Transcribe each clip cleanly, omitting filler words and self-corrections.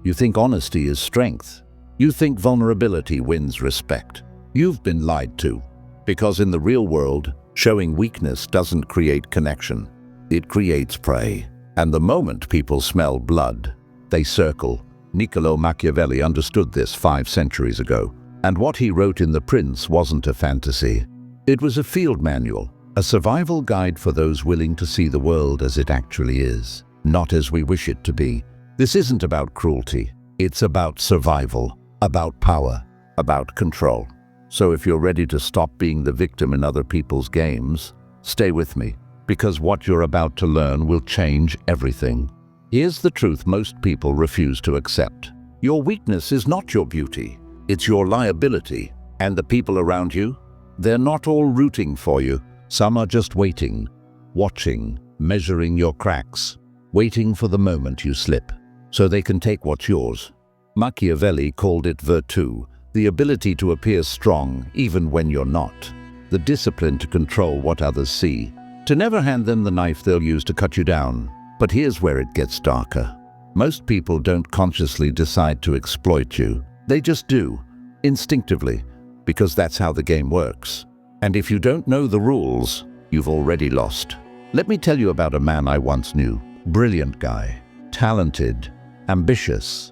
You think honesty is strength. You think vulnerability wins respect. You've been lied to. Because in the real world, showing weakness doesn't create connection. It creates prey. And the moment people smell blood, they circle. Niccolo Machiavelli understood this 5 centuries ago. And what he wrote in The Prince wasn't a fantasy. It was a field manual, a survival guide for those willing to see the world as it actually is, not as we wish it to be. This isn't about cruelty. It's about survival, about power, about control. So if you're ready to stop being the victim in other people's games, stay with me, because what you're about to learn will change everything. Here's the truth most people refuse to accept. Your weakness is not your beauty. It's your liability. And the people around you? They're not all rooting for you. Some are just waiting, watching, measuring your cracks, waiting for the moment you slip, so they can take what's yours. Machiavelli called it virtù, the ability to appear strong even when you're not, the discipline to control what others see, to never hand them the knife they'll use to cut you down. But here's where it gets darker. Most people don't consciously decide to exploit you. They just do, instinctively, because that's how the game works. And if you don't know the rules, you've already lost. Let me tell you about a man I once knew. Brilliant guy, talented, ambitious.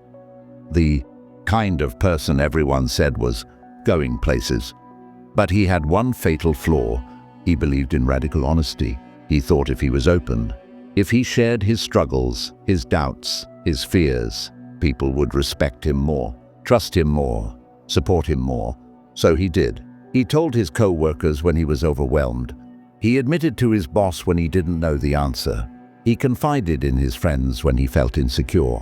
The kind of person everyone said was going places. But he had one fatal flaw. He believed in radical honesty. He thought if he was open, if he shared his struggles, his doubts, his fears, people would respect him more, trust him more, support him more. So he did. He told his co-workers when he was overwhelmed. He admitted to his boss when he didn't know the answer. He confided in his friends when he felt insecure.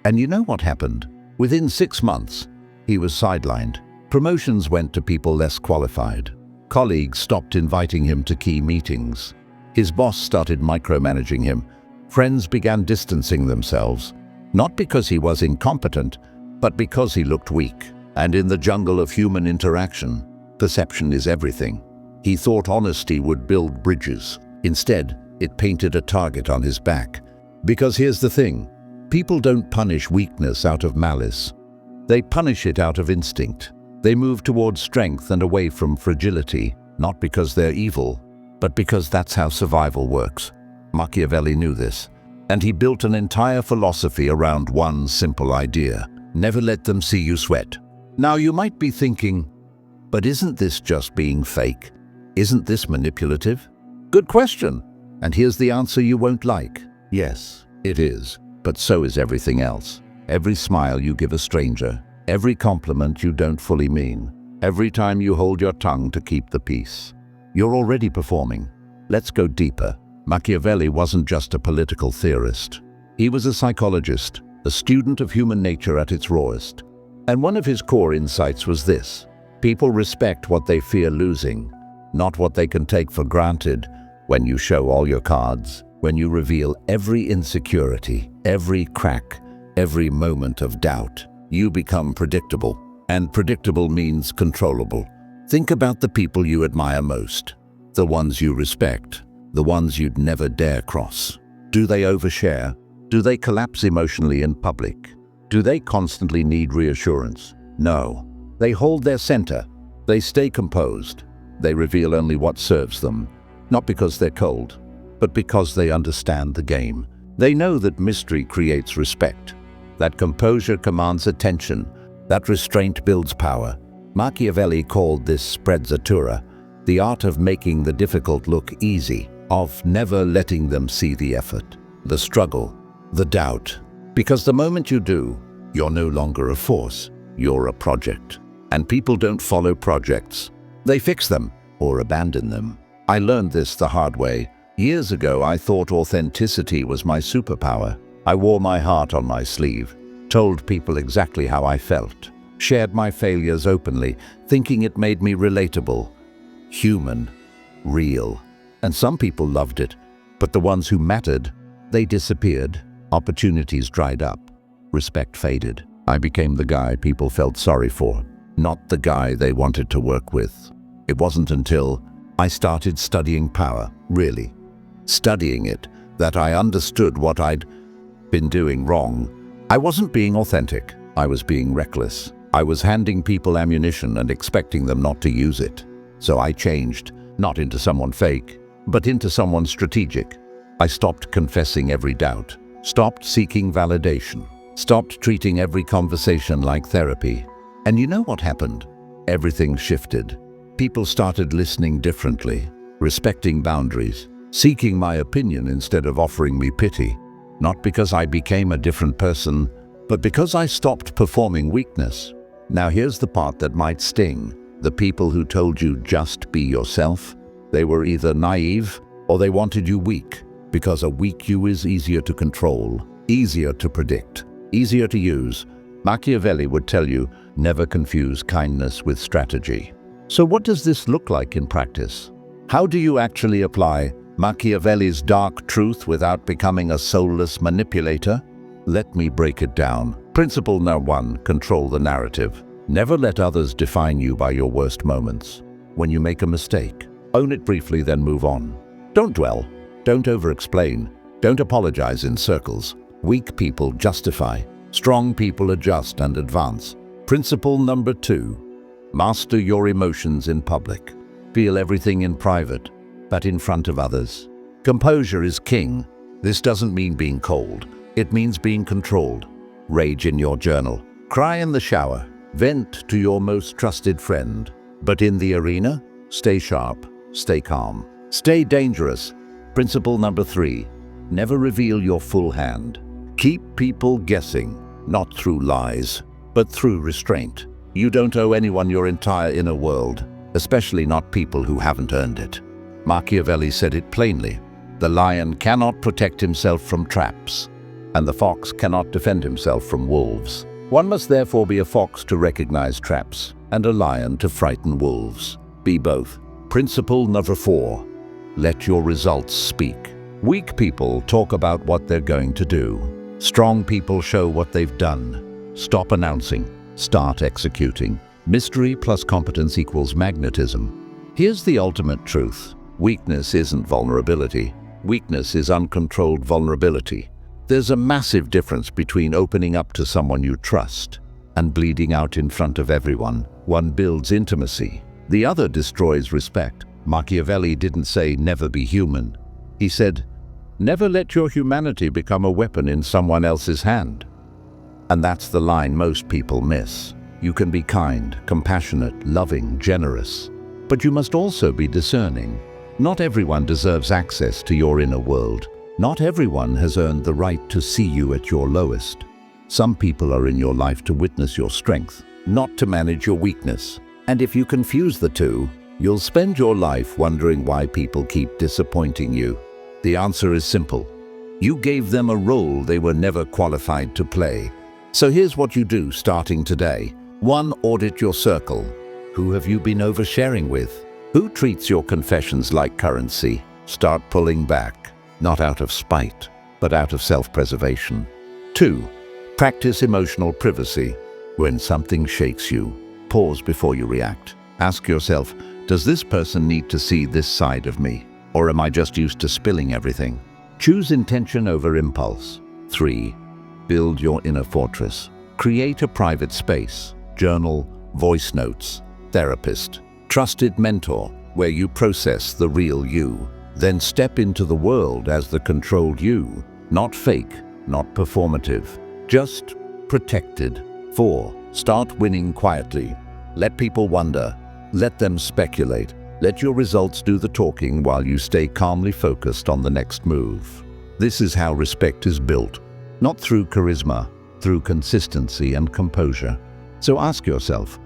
And you know what happened? Within 6 months, he was sidelined. Promotions went to people less qualified. Colleagues stopped inviting him to key meetings. His boss started micromanaging him. Friends began distancing themselves, not because he was incompetent, but because he looked weak. And in the jungle of human interaction, perception is everything. He thought honesty would build bridges. Instead, it painted a target on his back. Because here's the thing, people don't punish weakness out of malice. They punish it out of instinct. They move towards strength and away from fragility, not because they're evil, but because that's how survival works. Machiavelli knew this, and he built an entire philosophy around one simple idea: never let them see you sweat. Now you might be thinking, but isn't this just being fake? Isn't this manipulative? Good question. And here's the answer you won't like. Yes, it is. But so is everything else. Every smile you give a stranger, every compliment you don't fully mean, every time you hold your tongue to keep the peace. You're already performing. Let's go deeper. Machiavelli wasn't just a political theorist. He was a psychologist, a student of human nature at its rawest. And one of his core insights was this: people respect what they fear losing, not what they can take for granted. When you show all your cards, when you reveal every insecurity, every crack, every moment of doubt, you become predictable. And predictable means controllable. Think about the people you admire most, the ones you respect, the ones you'd never dare cross. Do they overshare? Do they collapse emotionally in public? Do they constantly need reassurance? No. They hold their center. They stay composed. They reveal only what serves them, not because they're cold, but because they understand the game. They know that mystery creates respect, that composure commands attention, that restraint builds power. Machiavelli called this sprezzatura, the art of making the difficult look easy, of never letting them see the effort, the struggle, the doubt. Because the moment you do, you're no longer a force, you're a project. And people don't follow projects. They fix them or abandon them. I learned this the hard way. Years ago, I thought authenticity was my superpower. I wore my heart on my sleeve, told people exactly how I felt, shared my failures openly, thinking it made me relatable, human, real. And some people loved it, but the ones who mattered, they disappeared. Opportunities dried up. Respect faded. I became the guy people felt sorry for, not the guy they wanted to work with. It wasn't until I started studying power, really, studying it, that I understood what I'd been doing wrong. I wasn't being authentic. I was being reckless. I was handing people ammunition and expecting them not to use it. So I changed, not into someone fake, but into someone strategic. I stopped confessing every doubt, stopped seeking validation, stopped treating every conversation like therapy. And you know what happened? Everything shifted. People started listening differently, respecting boundaries, seeking my opinion instead of offering me pity. Not because I became a different person, but because I stopped performing weakness. Now here's the part that might sting. The people who told you just be yourself, they were either naive or they wanted you weak, because a weak you is easier to control, easier to predict, easier to use. Machiavelli would tell you, never confuse kindness with strategy. So what does this look like in practice? How do you actually apply Machiavelli's dark truth without becoming a soulless manipulator? Let me break it down. Principle number 1, control the narrative. Never let others define you by your worst moments. When you make a mistake, own it briefly, then move on. Don't dwell. Don't over-explain. Don't apologize in circles. Weak people justify. Strong people adjust and advance. Principle number 2, master your emotions in public. Feel everything in private, but in front of others. Composure is king. This doesn't mean being cold. It means being controlled. Rage in your journal. Cry in the shower. Vent to your most trusted friend. But in the arena, stay sharp, stay calm, stay dangerous. Principle number 3, never reveal your full hand. Keep people guessing, not through lies, but through restraint. You don't owe anyone your entire inner world, especially not people who haven't earned it. Machiavelli said it plainly. The lion cannot protect himself from traps, and the fox cannot defend himself from wolves. One must therefore be a fox to recognize traps, and a lion to frighten wolves. Be both. Principle number 4, let your results speak. Weak people talk about what they're going to do. Strong people show what they've done. Stop announcing, start executing. Mystery plus competence equals magnetism. Here's the ultimate truth. Weakness isn't vulnerability. Weakness is uncontrolled vulnerability. There's a massive difference between opening up to someone you trust and bleeding out in front of everyone. One builds intimacy. The other destroys respect. Machiavelli didn't say never be human. He said, never let your humanity become a weapon in someone else's hand. And that's the line most people miss. You can be kind, compassionate, loving, generous, but you must also be discerning. Not everyone deserves access to your inner world. Not everyone has earned the right to see you at your lowest. Some people are in your life to witness your strength, not to manage your weakness. And if you confuse the two, you'll spend your life wondering why people keep disappointing you. The answer is simple. You gave them a role they were never qualified to play. So here's what you do starting today. 1. Audit your circle. Who have you been oversharing with? Who treats your confessions like currency? Start pulling back, not out of spite, but out of self-preservation. 2. Practice emotional privacy. When something shakes you, pause before you react. Ask yourself, does this person need to see this side of me? Or am I just used to spilling everything? Choose intention over impulse. 3. Build your inner fortress. Create a private space. Journal, voice notes, therapist, trusted mentor, where you process the real you. Then step into the world as the controlled you. Not fake, not performative, just protected. 4. Start winning quietly. Let people wonder. Let them speculate. Let your results do the talking while you stay calmly focused on the next move. This is how respect is built. Not through charisma, through consistency and composure. So ask yourself,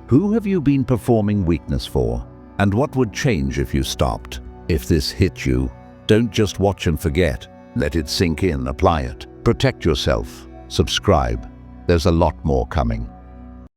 who have you been performing weakness for? And what would change if you stopped? If this hit you, don't just watch and forget. Let it sink in, apply it. Protect yourself. Subscribe. There's a lot more coming.